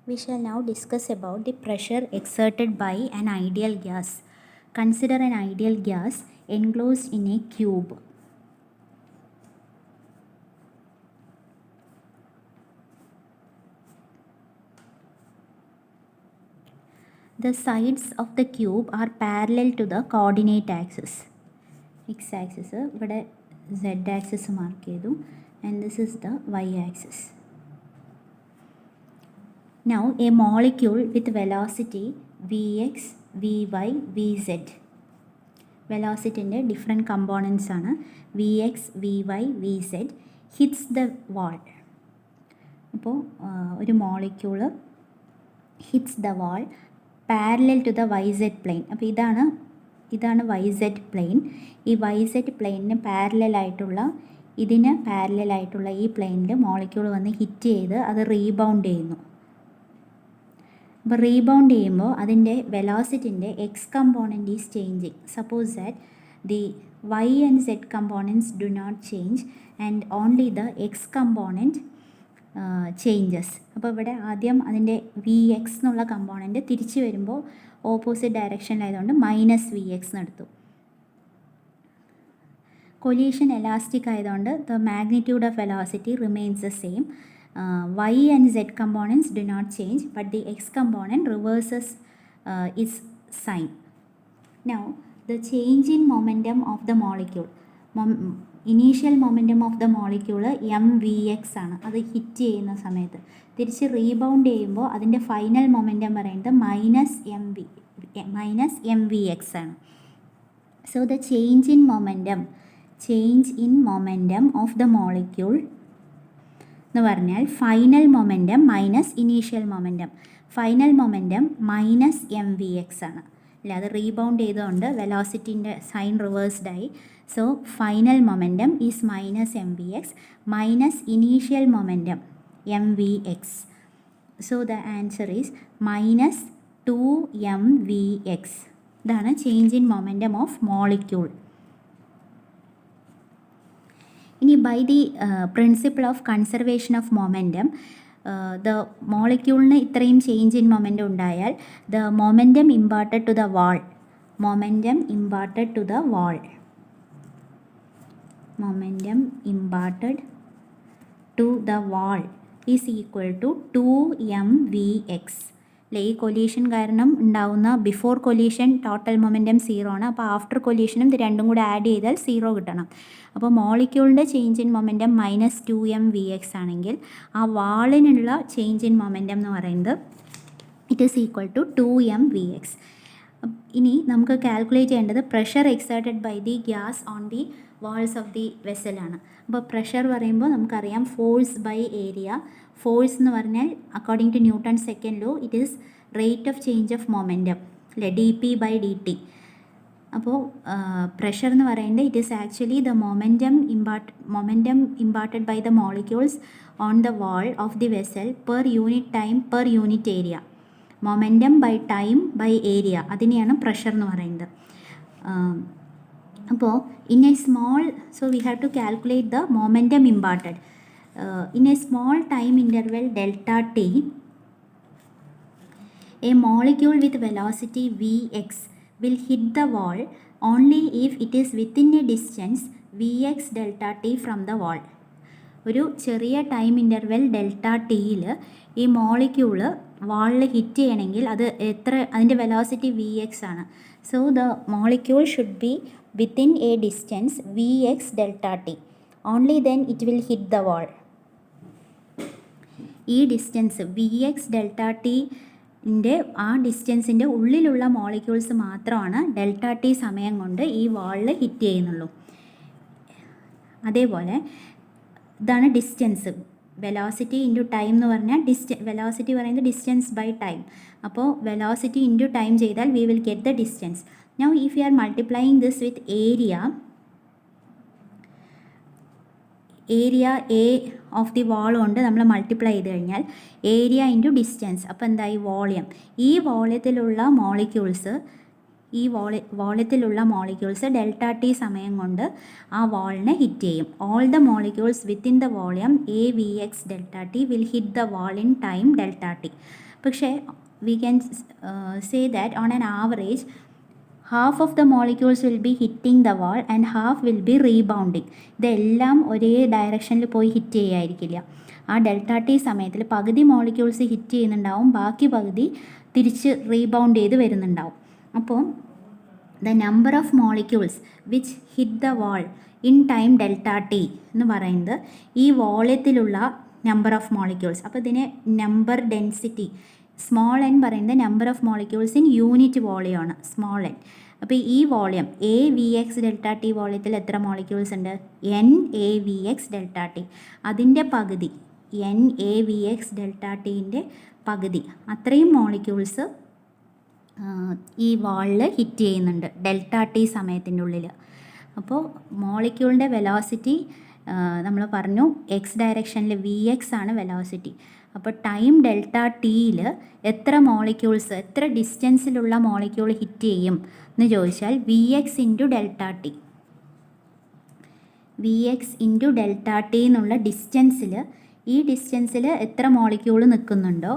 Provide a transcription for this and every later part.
We shall now discuss about the pressure exerted by an ideal gas. Consider an ideal gas enclosed in a cube. The sides of the cube are parallel to the coordinate axis. X-axis, ഇവിടെ Z-axis mark ചെയ്തു, and this is the Y-axis. Now a molecule with velocity Vx, Vy, Vz. Velocity different components ആണ് Vx, Vy, Vz hits the wall. അപ്പോൾ ഒരു molecule hits the wall parallel to the YZ plane. അപ്പോൾ ഇതാണ് YZ plane. ഈ YZ പ്ലെയിനിന് ഇതിന് പാരലലായിട്ടുള്ള ഈ പ്ലെയിനിൽ molecule വന്ന് ഹിറ്റ് ചെയ്ത് അത് റീബൗണ്ട് ചെയ്യുന്നു. അപ്പോൾ റീബൗണ്ട് ചെയ്യുമ്പോൾ അതിൻ്റെ വെലോസിറ്റിൻ്റെ x component is changing. Suppose that the y and z components do not change and only the x component changes. അപ്പോൾ ഇവിടെ ആദ്യം അതിൻ്റെ വി എക്സ് എന്നുള്ള കമ്പോണൻറ്റ് തിരിച്ച് വരുമ്പോൾ ഓപ്പോസിറ്റ് ഡയറക്ഷനിലായതുകൊണ്ട് -Vx എന്നെടുത്തു. കൊലീഷൻ എലാസ്റ്റിക് ആയതുകൊണ്ട് the magnitude of velocity remains the same. Y and Z components do not change, but the X component reverses its sign. Now, the change in momentum of the molecule. Initial momentum of the molecule mvx ആണ്. അത് hit ചെയ്യുന്ന സമയത്ത് തിരിച്ച് rebound ചെയ്യുമ്പോൾ അതിൻ്റെ final momentum പറയുന്നത് -mvx ആണ്. So the change in momentum of the molecule എന്ന് പറഞ്ഞാൽ final momentum minus initial momentum. Final momentum -mvx ആണ്. അല്ല, അത് റീബൗണ്ട് ചെയ്തുകൊണ്ട് വെലോസിറ്റിൻ്റെ സൈൻ റിവേഴ്സ്ഡായി. So final momentum is -mvx minus initial momentum mvx. So the answer is -2mvx. ഇതാണ് change in momentum of molecule. ഇനി by the principle of conservation of momentum, the മോളിക്യൂളിന് ഇത്രയും ചേഞ്ച് ഇൻ മൊമെൻറ്റം ഉണ്ടായാൽ the momentum imparted to the wall is equal to 2mvx. അല്ലെ, ഈ collision കാരണം ഉണ്ടാവുന്ന before collision total momentum 0 ആണ്. അപ്പോൾ ആഫ്റ്റർ കൊലീഷനും ഇത് രണ്ടും കൂടെ ആഡ് ചെയ്താൽ 0 കിട്ടണം. അപ്പോൾ മോളിക്യൂളിൻ്റെ ചേഞ്ച് ഇൻ മൊമെൻറ്റം -2mvx ആണെങ്കിൽ ആ വാളിനുള്ള ചേഞ്ച് ഇൻ മൊമെൻറ്റം എന്ന് പറയുന്നത് it is equal to 2mvx. ഇനി നമുക്ക് കാൽക്കുലേറ്റ് ചെയ്യേണ്ടത് pressure exerted by the gas on the walls of the വെസലാണ്. അപ്പോൾ പ്രഷർ പറയുമ്പോൾ നമുക്കറിയാം ഫോഴ്സ് ബൈ ഏരിയ. ഫോഴ്സ് എന്ന് പറഞ്ഞാൽ according to Newton second law it is rate of change of momentum, അല്ലെ, dp/dt. അപ്പോൾ പ്രഷർ എന്ന് പറയുന്നത് it is actually the momentum imparted by the molecules on the wall of the vessel per unit time per unit area. Momentum by time by area, അതിനെയാണ് pressure എന്ന് പറയുന്നത്. അപ്പോൾ in a small, so we have to calculate the momentum imparted. In a small time interval delta t, a molecule with velocity Vx will hit the wall only if it is within a distance Vx delta t from the wall. ഒരു ചെറിയ time interval delta ടിയിൽ ഈ molecule വാളിൽ hit ചെയ്യണമെങ്കിൽ അതിൻ്റെ velocity Vx ആണ്. So the molecule should be within A distance Vx delta T. Only then it will hit the വാൾ. ഈ distance Vx delta ടിൻ്റെ ആ ഡിസ്റ്റൻസിൻ്റെ ഉള്ളിലുള്ള മോളിക്യൂൾസ് മാത്രമാണ് ഡെൽറ്റ ടി സമയം കൊണ്ട് ഈ വാളിൽ ഹിറ്റ് ചെയ്യുന്നുള്ളൂ. അതേപോലെ ഇതാണ് ഡിസ്റ്റൻസ്. വെലോസിറ്റി ഇൻറ്റു ടൈം എന്ന് പറഞ്ഞാൽ വെലോസിറ്റി പറയുന്നത് ഡിസ്റ്റൻസ് ബൈ ടൈം. അപ്പോൾ വെലോസിറ്റി ഇൻറ്റു ടൈം ചെയ്താൽ we will get the distance. Now if you are multiplying this with area A of the വാൾ കൊണ്ട് നമ്മൾ മൾട്ടിപ്ലൈ ചെയ്ത് കഴിഞ്ഞാൽ ഏരിയ ഇൻറ്റു ഡിസ്റ്റൻസ്, അപ്പോൾ എന്തായി വോളിയം. ഈ വോളിയത്തിലുള്ള മോളിക്യൂൾസ് ഈ വോളിയത്തിലുള്ള മോളിക്യൂൾസ് ഡെൽറ്റ ടി സമയം കൊണ്ട് ആ വാളിനെ ഹിറ്റ് ചെയ്യും. All the molecules within the volume A V X delta T will hit the wall in time delta T. പക്ഷേ we can say that on an average half of the molecules will be hitting the wall and half will be rebounding. ഇതെല്ലാം ഒരേ ഡയറക്ഷനിൽ പോയി hit ചെയ്യായിരിക്കില്ല. ആ delta T സമയത്തിൽ പകുതി molecules hit ചെയ്യുന്നുണ്ടാവും, ബാക്കി പകുതി തിരിച്ച് റീബൗണ്ട് ചെയ്ത് വരുന്നുണ്ടാവും. അപ്പോൾ the number of molecules which hit the wall in time delta T എന്ന് പറയുന്നത് ഈ വോളിയത്തിലുള്ള നമ്പർ ഓഫ് മോളിക്യൂൾസ്. അപ്പോൾ ഇതിനെ നമ്പർ ഡെൻസിറ്റി സ്മോൾ എൻ പറയുന്നത് number of molecules in unit വോളിയമാണ് സ്മോൾ എൻ. അപ്പോൾ ഈ volume A V X delta T വോളിയത്തിൽ എത്ര മോളിക്യൂൾസ് ഉണ്ട്? N A V X delta T. അതിൻ്റെ പകുതി N A V X delta ടീൻ്റെ പകുതി അത്രയും മോളിക്യൂൾസ് ഈ വാളിൽ ഹിറ്റ് ചെയ്യുന്നുണ്ട് ഡെൽറ്റ ടി സമയത്തിൻ്റെ ഉള്ളിൽ. അപ്പോൾ മോളിക്യൂളിൻ്റെ വെലോസിറ്റി നമ്മൾ പറഞ്ഞു എക്സ് ഡയറക്ഷനിൽ വി എക്സ് ആണ് വെലോസിറ്റി. അപ്പോൾ ടൈം ഡെൽറ്റ ടിയിൽ എത്ര മോളിക്യൂൾസ് എത്ര ഡിസ്റ്റൻസിലുള്ള മോളിക്യൂൾ ഹിറ്റ് ചെയ്യും എന്ന് ചോദിച്ചാൽ v x into delta t. V x into delta t എന്നുള്ള ഡിസ്റ്റൻസിൽ ഈ ഡിസ്റ്റൻസിൽ എത്ര മോളിക്യൂൾ നിൽക്കുന്നുണ്ടോ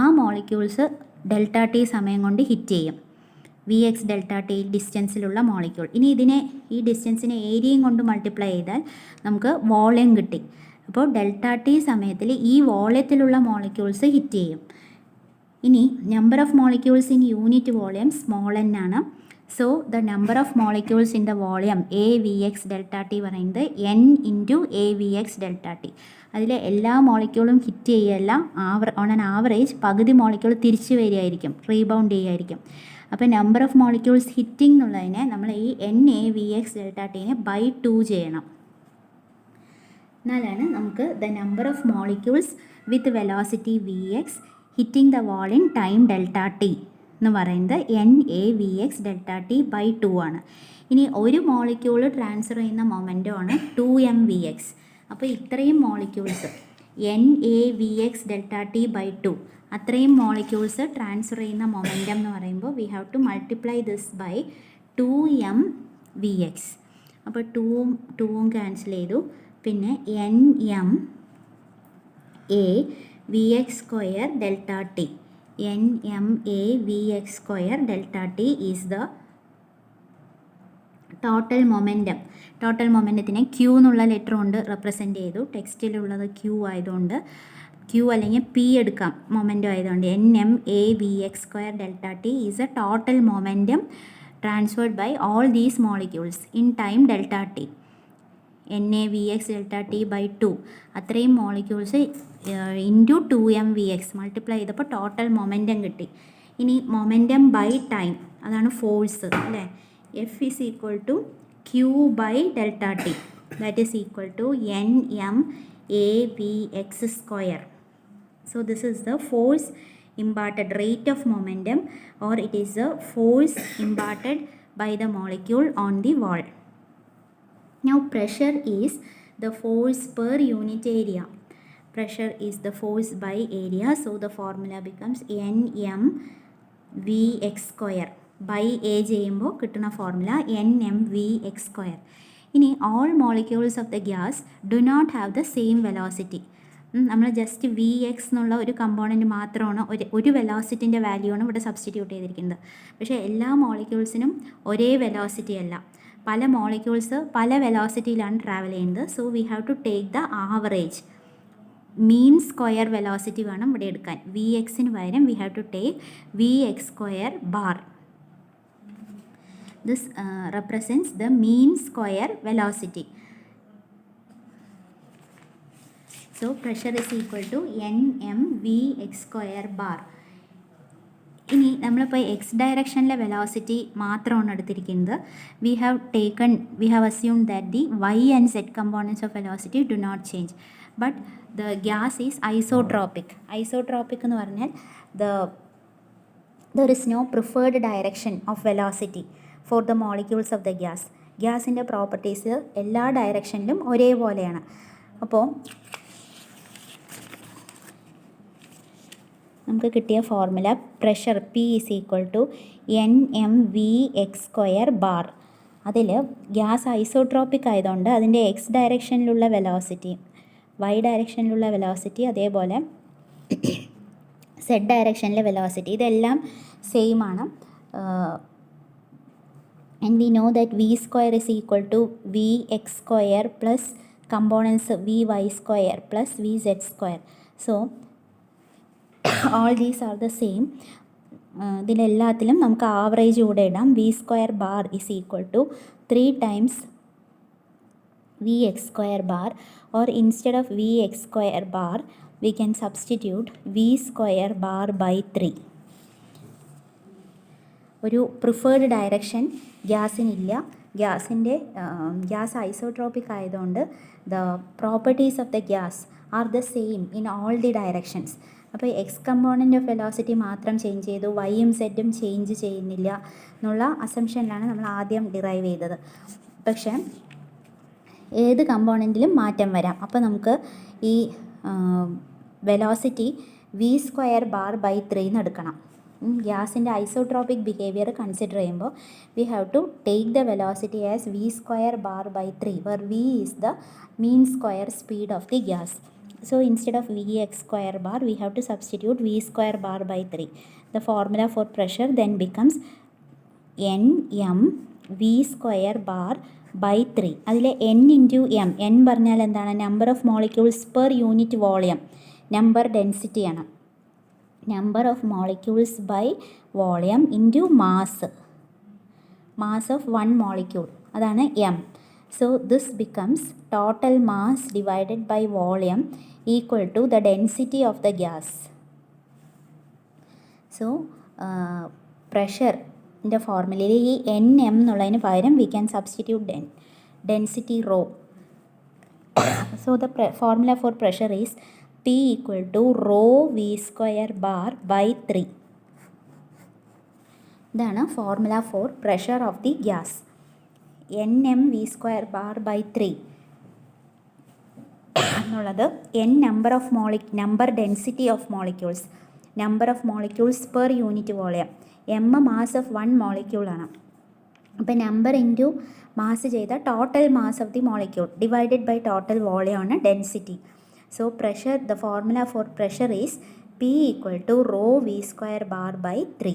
ആ മോളിക്യൂൾസ് ഡെൽറ്റ ടി സമയം കൊണ്ട് ഹിറ്റ് ചെയ്യും. വി എക്സ് ഡെൽറ്റ ടി ഡിസ്റ്റൻസിലുള്ള മോളിക്യൂൾ. ഇനി ഇതിനെ ഈ ഡിസ്റ്റൻസിനെ ഏരിയയും കൊണ്ട് മൾട്ടിപ്ലൈ ചെയ്താൽ നമുക്ക് വോളിയം കിട്ടി. അപ്പോൾ ഡെൽറ്റ ടി സമയത്തിൽ ഈ വോളിയത്തിലുള്ള മോളിക്യൂൾസ് ഹിറ്റ് ചെയ്യും. ഇനി number of molecules in unit volume small N ആണ്. So the number of molecules in the volume A V X delta T പറയുന്നത് N into A V X delta T. അതിലെ എല്ലാ മോളിക്യൂളും ഹിറ്റ് ചെയ്യല്ല, ഓൺ ആൻ ആവറേജ് പകുതി molecule തിരിച്ച് വരികയായിരിക്കും, റീബൗണ്ട് ചെയ്യുമായിരിക്കും. അപ്പോൾ നമ്പർ ഓഫ് മോളിക്യൂൾസ് ഹിറ്റിംഗ് എന്നുള്ളതിനെ നമ്മൾ ഈ N A V X delta ടീനെ ബൈ 2 ചെയ്യണം. എന്നാലാണ് നമുക്ക് the number of molecules with velocity V X hitting the wall in time delta T എന്ന് പറയുന്നത് N A V X delta T by 2 ആണ്. ഇനി ഒരു മോളിക്യൂൾ ട്രാൻസ്ഫർ ചെയ്യുന്ന മൊമെൻറ്റമാണ് 2m വി എക്സ്. അപ്പോൾ ഇത്രയും molecules n A V X delta T by 2 അത്രയും molecules transfer ചെയ്യുന്ന മൊമെൻറ്റം എന്ന് പറയുമ്പോൾ we have to multiply this by 2m v x. അപ്പോൾ 2ഉം ക്യാൻസൽ ചെയ്തു. പിന്നെ n m a V x square delta t. N m a V x square delta t is the total momentum. Total മൊമെൻറ്റത്തിനെ q എന്നുള്ള letter കൊണ്ട് represent ചെയ്തു. ടെക്സ്റ്റിലുള്ളത് q ആയതുകൊണ്ട് ക്യൂ അല്ലെങ്കിൽ പി എടുക്കാം, മൊമെൻറ്റം ആയതുകൊണ്ട് n m a V x square delta t is a total momentum transferred by all these molecules in time delta t. N A V X delta T by 2 അത്രയും molecules into 2m v x multiply ചെയ്തപ്പോൾ total momentum കിട്ടി. ഇനി momentum by time, അതാണ് force അല്ലേ. F is equal to q by delta t, that is equal to n m a V x square. So this is the force imparted, rate of momentum, or it is the force imparted by the molecule on the wall. Now pressure is the force per unit area. Pressure is the force by area, so the formula becomes nm vx square by a ചെയ്യുമ്പോൾ കിട്ടുന്ന formula nm vx square. ഇനി all molecules of the gas do not have the same velocity. നമ്മൾ just V X എന്നുള്ള ഒരു component മാത്രമാണ്, ഒരു വെലോസിറ്റിൻ്റെ value ആണ് ഇവിടെ സബ്സ്റ്റിറ്റ്യൂട്ട് ചെയ്തിരിക്കുന്നത്. പക്ഷേ എല്ലാ മോളിക്യൂൾസിനും ഒരേ വെലോസിറ്റി അല്ല, പല മോളിക്യൂൾസ് പല വെലോസിറ്റിയിലാണ് ട്രാവൽ ചെയ്യുന്നത്. So we have to take the average mean square velocity വേണം ഇവിടെ എടുക്കാൻ. വി എക്സിന് പകരം we have to take v x square bar. This represents the mean square velocity. So pressure is equal to nm vx square bar. ഇനി നമ്മളിപ്പോൾ X ഡയറക്ഷനിലെ velocity മാത്രമാണ് എടുത്തിരിക്കുന്നത്. We have assumed that the y and z components of velocity do not change, but the gas is isotropic. Isotropic എന്ന് പറഞ്ഞാൽ there is no preferred direction of velocity for the molecules of the gas. ഗ്യാസിൻ്റെ properties എല്ലാ ഡയറക്ഷനിലും ഒരേപോലെയാണ്. അപ്പോൾ നമുക്ക് കിട്ടിയ formula pressure P = NmVx² bar. അതിൽ ഗ്യാസ് ഐസോട്രോപ്പിക് ആയതുകൊണ്ട് അതിൻ്റെ എക്സ് ഡയറക്ഷനിലുള്ള വെലോസിറ്റി, വൈ ഡയറക്ഷനിലുള്ള വെലോസിറ്റി, അതേപോലെ സെഡ് ഡയറക്ഷനിലെ വെലോസിറ്റി ഇതെല്ലാം സെയിം ആണ്. And we know that v square is equal to vx square plus components vy square plus vz square. So all these are the same. ഇതിലെല്ലാത്തിലും നമുക്ക് ആവറേജ് കൂടെ ഇടാം. v² bar is equal to 3 times vx² bar, or instead of vx² bar we can substitute v² bar by 3. ഒരു preferred direction ഗ്യാസിനില്ല. Gas isotropic ആയതുകൊണ്ട് the properties of the gas are the same in all the directions. അപ്പോൾ X component of velocity മാത്രം change ചെയ്തു, വൈയും സെഡും change ചെയ്യുന്നില്ല എന്നുള്ള അസംഷനിലാണ് നമ്മൾ ആദ്യം derive ചെയ്തത്. പക്ഷേ ഏത് കമ്പോണൻറ്റിലും മാറ്റം വരാം. അപ്പോൾ നമുക്ക് ഈ വെലോസിറ്റി v² ബാർ ബൈ 3 എന്ന് എടുക്കണം. ഗ്യാസിൻ്റെ ഐസോട്രോപ്പിക് ബിഹേവിയർ കൺസിഡർ ചെയ്യുമ്പോൾ we have to take the velocity as v² bar by 3, where v is the mean square speed of the gas. So instead of vx² bar we have to substitute v² bar by 3. The formula for pressure then becomes Nm(v² bar by 3). അതിൽ n into m, n പറഞ്ഞാൽ എന്താണ്? Number of molecules per unit volume, number ഡെൻസിറ്റിയാണ്. Number of molecules by volume into mass of 1 molecule, അതാണ് m. So this becomes total mass divided by volume equal to the density of the gas. So പ്രഷറിൻ്റെ ഫോർമുലയിൽ ഈ Nm എന്നുള്ളതിന് പകരം we can substitute density rho. So the formula for pressure is P equal to rho v² bar by 3. ഇതാണ് formula for pressure of the gas. Nm(v² bar by 3) എന്നുള്ളത് n number density of molecules, number of molecules per unit volume, m mass of 1 മോളിക്യൂളാണ്. അപ്പോൾ number into mass ചെയ്ത total mass of the molecule divided by total volume ആണ് density. So pressure, the formula for pressure is P equal to rho v² bar by 3.